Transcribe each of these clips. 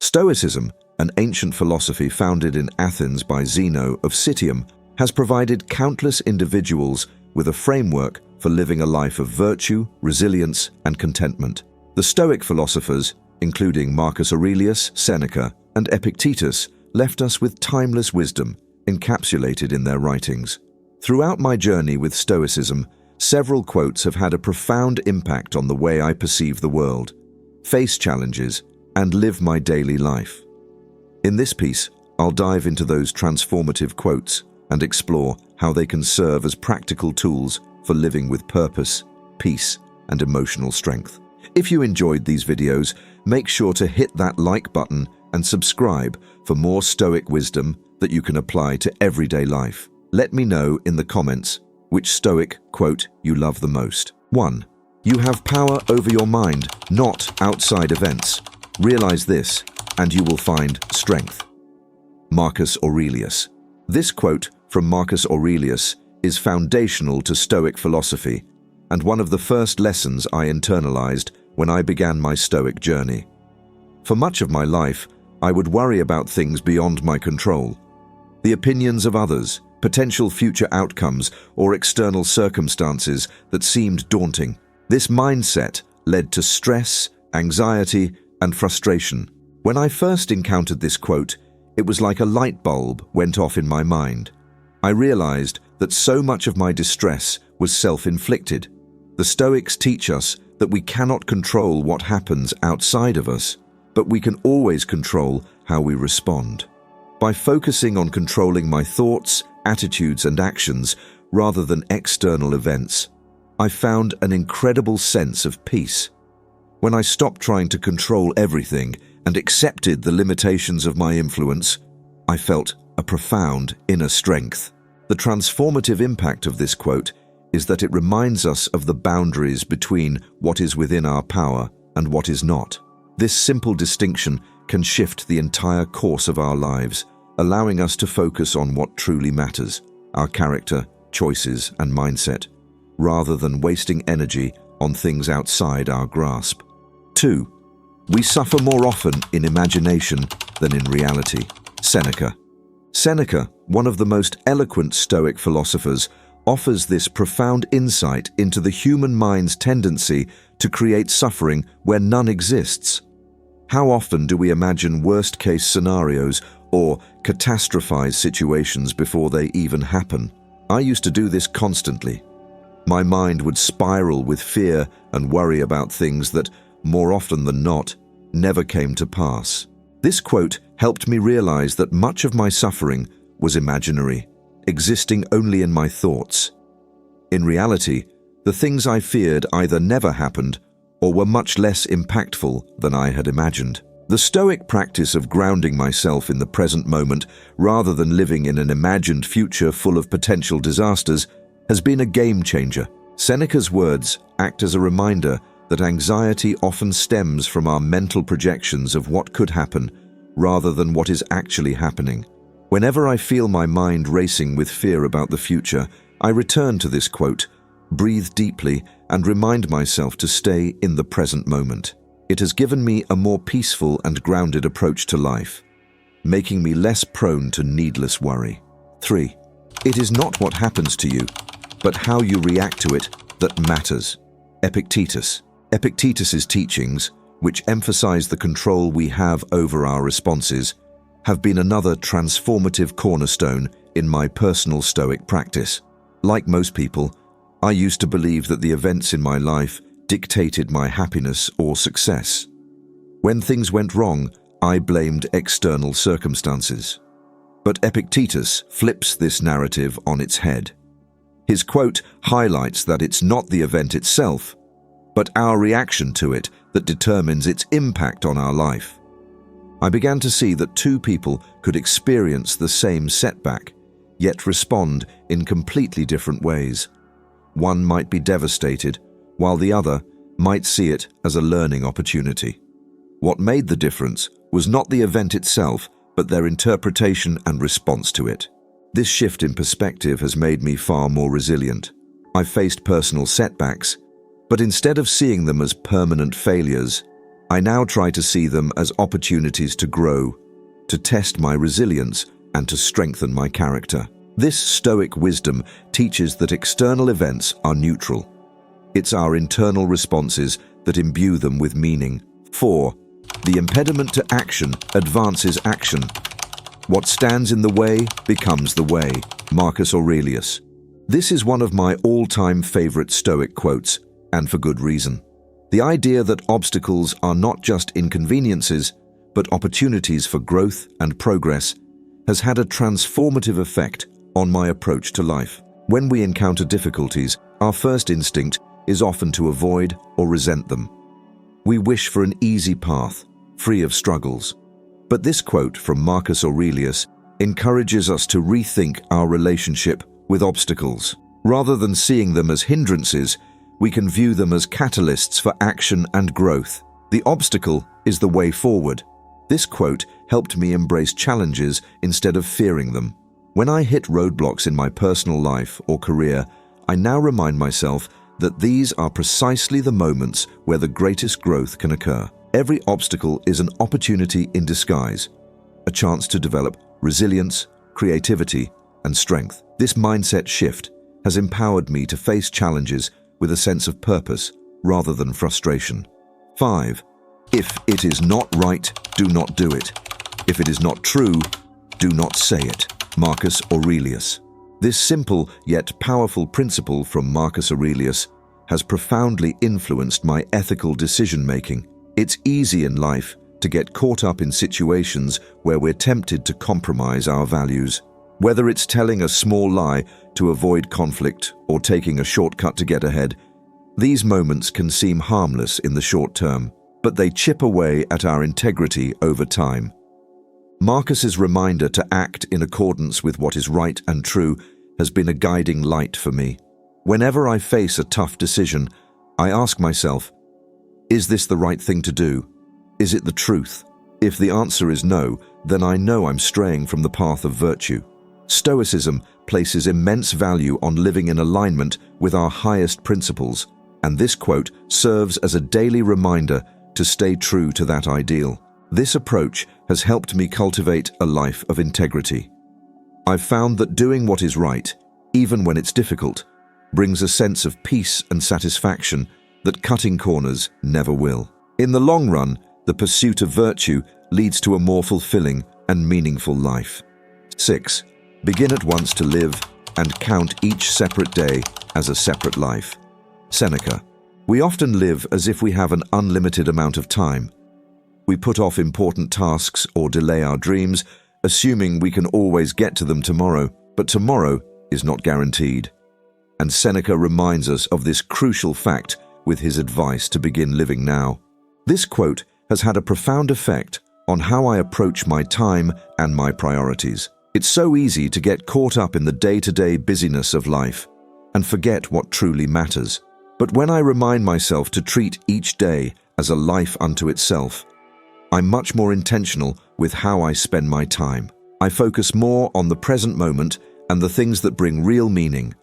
Stoicism, an ancient philosophy founded in Athens by Zeno of Citium, has provided countless individuals with a framework for living a life of virtue, resilience, and contentment. The Stoic philosophers, including Marcus Aurelius, Seneca, and Epictetus, left us with timeless wisdom encapsulated in their writings. Throughout my journey with Stoicism, several quotes have had a profound impact on the way I perceive the world, face challenges, and live my daily life. In this piece, I'll dive into those transformative quotes and explore how they can serve as practical tools for living with purpose, peace, and emotional strength. If you enjoyed these videos, make sure to hit that like button and subscribe for more Stoic wisdom that you can apply to everyday life. Let me know in the comments which Stoic quote you love the most. 1. You have power over your mind, not outside events. Realize this, and you will find strength. Marcus Aurelius. This quote from Marcus Aurelius is foundational to Stoic philosophy and one of the first lessons I internalized when I began my Stoic journey. For much of my life, I would worry about things beyond my control. The opinions of others, potential future outcomes, or external circumstances that seemed daunting. This mindset led to stress, anxiety, and frustration. When I first encountered this quote, it was like a light bulb went off in my mind. I realized that so much of my distress was self-inflicted. The Stoics teach us that we cannot control what happens outside of us, but we can always control how we respond. By focusing on controlling my thoughts, attitudes, and actions rather than external events, I found an incredible sense of peace. When I stopped trying to control everything and accepted the limitations of my influence, I felt a profound inner strength. The transformative impact of this quote is that it reminds us of the boundaries between what is within our power and what is not. This simple distinction can shift the entire course of our lives, allowing us to focus on what truly matters, our character, choices, and mindset, rather than wasting energy on things outside our grasp. 2. We suffer more often in imagination than in reality. Seneca. Seneca, one of the most eloquent Stoic philosophers, offers this profound insight into the human mind's tendency to create suffering where none exists. How often do we imagine worst-case scenarios or catastrophize situations before they even happen? I used to do this constantly. My mind would spiral with fear and worry about things that, more often than not, never came to pass. This quote helped me realize that much of my suffering was imaginary, existing only in my thoughts. In reality, the things I feared either never happened or were much less impactful than I had imagined. The Stoic practice of grounding myself in the present moment rather than living in an imagined future full of potential disasters has been a game changer. Seneca's words act as a reminder that anxiety often stems from our mental projections of what could happen rather than what is actually happening. Whenever I feel my mind racing with fear about the future, I return to this quote, breathe deeply, and remind myself to stay in the present moment. It has given me a more peaceful and grounded approach to life, making me less prone to needless worry. 3. It is not what happens to you, but how you react to it that matters. Epictetus. Epictetus's teachings, which emphasize the control we have over our responses, have been another transformative cornerstone in my personal Stoic practice. Like most people, I used to believe that the events in my life dictated my happiness or success. When things went wrong, I blamed external circumstances. But Epictetus flips this narrative on its head. His quote highlights that it's not the event itself, but our reaction to it that determines its impact on our life. I began to see that two people could experience the same setback, yet respond in completely different ways. One might be devastated, while the other might see it as a learning opportunity. What made the difference was not the event itself, but their interpretation and response to it. This shift in perspective has made me far more resilient. I've faced personal setbacks, but instead of seeing them as permanent failures, I now try to see them as opportunities to grow, to test my resilience, and to strengthen my character. This Stoic wisdom teaches that external events are neutral. It's our internal responses that imbue them with meaning. 4. The impediment to action advances action. What stands in the way becomes the way. Marcus Aurelius. This is one of my all-time favorite Stoic quotes, and for good reason. The idea that obstacles are not just inconveniences, but opportunities for growth and progress has had a transformative effect on my approach to life. When we encounter difficulties, our first instinct is often to avoid or resent them. We wish for an easy path, free of struggles. But this quote from Marcus Aurelius encourages us to rethink our relationship with obstacles. Rather than seeing them as hindrances, we can view them as catalysts for action and growth. The obstacle is the way forward. This quote helped me embrace challenges instead of fearing them. When I hit roadblocks in my personal life or career, I now remind myself that these are precisely the moments where the greatest growth can occur. Every obstacle is an opportunity in disguise, a chance to develop resilience, creativity, and strength. This mindset shift has empowered me to face challenges with a sense of purpose rather than frustration. 5. If it is not right, do not do it. If it is not true, do not say it. Marcus Aurelius. This simple yet powerful principle from Marcus Aurelius has profoundly influenced my ethical decision-making. It's easy in life to get caught up in situations where we're tempted to compromise our values. Whether it's telling a small lie to avoid conflict or taking a shortcut to get ahead, these moments can seem harmless in the short term, but they chip away at our integrity over time. Marcus's reminder to act in accordance with what is right and true has been a guiding light for me. Whenever I face a tough decision, I ask myself, is this the right thing to do? Is it the truth? If the answer is no, then I know I'm straying from the path of virtue. Stoicism places immense value on living in alignment with our highest principles, and this quote serves as a daily reminder to stay true to that ideal. This approach has helped me cultivate a life of integrity. I've found that doing what is right, even when it's difficult, brings a sense of peace and satisfaction that cutting corners never will. In the long run, the pursuit of virtue leads to a more fulfilling and meaningful life. 6. Begin at once to live and count each separate day as a separate life. Seneca. We often live as if we have an unlimited amount of time. We put off important tasks or delay our dreams, assuming we can always get to them tomorrow, but tomorrow is not guaranteed. And Seneca reminds us of this crucial fact with his advice to begin living now. This quote has had a profound effect on how I approach my time and my priorities. It's so easy to get caught up in the day-to-day busyness of life and forget what truly matters. But when I remind myself to treat each day as a life unto itself, I'm much more intentional with how I spend my time. I focus more on the present moment and the things that bring real meaning,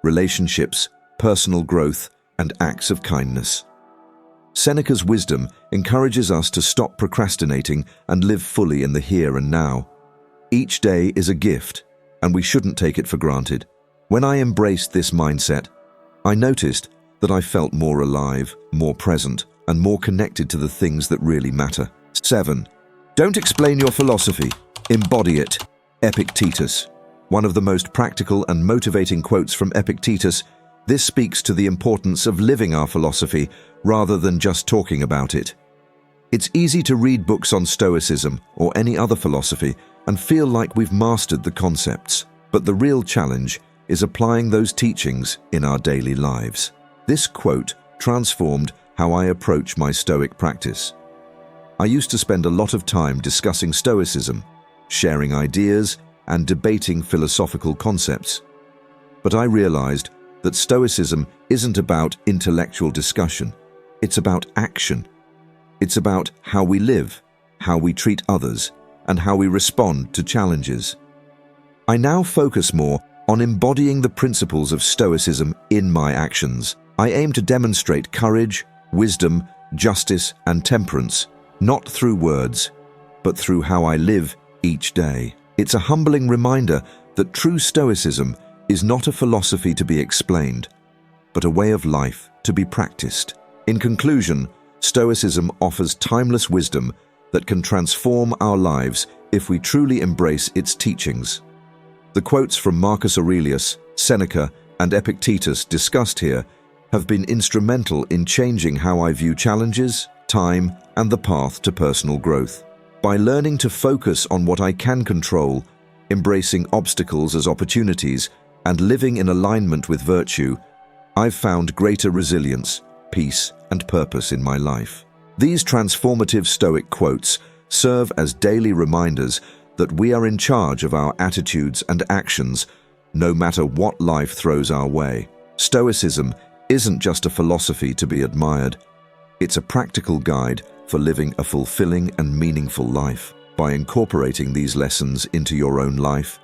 relationships, personal growth, and acts of kindness. Seneca's wisdom encourages us to stop procrastinating and live fully in the here and now. Each day is a gift, and we shouldn't take it for granted. When I embraced this mindset, I noticed that I felt more alive, more present, and more connected to the things that really matter. 7. Don't explain your philosophy, embody it. Epictetus. One of the most practical and motivating quotes from Epictetus, this speaks to the importance of living our philosophy rather than just talking about it. It's easy to read books on Stoicism or any other philosophy and feel like we've mastered the concepts, but the real challenge is applying those teachings in our daily lives. This quote transformed how I approach my Stoic practice. I used to spend a lot of time discussing Stoicism, sharing ideas, and debating philosophical concepts. But I realized that Stoicism isn't about intellectual discussion. It's about action. It's about how we live, how we treat others, and how we respond to challenges. I now focus more on embodying the principles of Stoicism in my actions. I aim to demonstrate courage, wisdom, justice, and temperance, not through words, but through how I live each day. It's a humbling reminder that true Stoicism is not a philosophy to be explained, but a way of life to be practiced. In conclusion, Stoicism offers timeless wisdom that can transform our lives if we truly embrace its teachings. The quotes from Marcus Aurelius, Seneca, and Epictetus discussed here have been instrumental in changing how I view challenges, time, and the path to personal growth. By learning to focus on what I can control, embracing obstacles as opportunities, and living in alignment with virtue, I've found greater resilience, peace, and purpose in my life. These transformative Stoic quotes serve as daily reminders that we are in charge of our attitudes and actions, no matter what life throws our way. Stoicism isn't just a philosophy to be admired. It's a practical guide for living a fulfilling and meaningful life. By incorporating these lessons into your own life,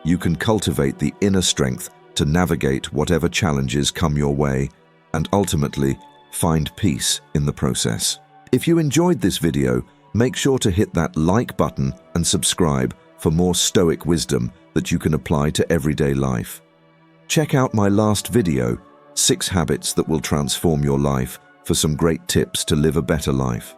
you can cultivate the inner strength to navigate whatever challenges come your way and ultimately find peace in the process. If you enjoyed this video, make sure to hit that like button and subscribe for more Stoic wisdom that you can apply to everyday life. Check out my last video, 6 Habits That Will Transform Your Life, for some great tips to live a better life.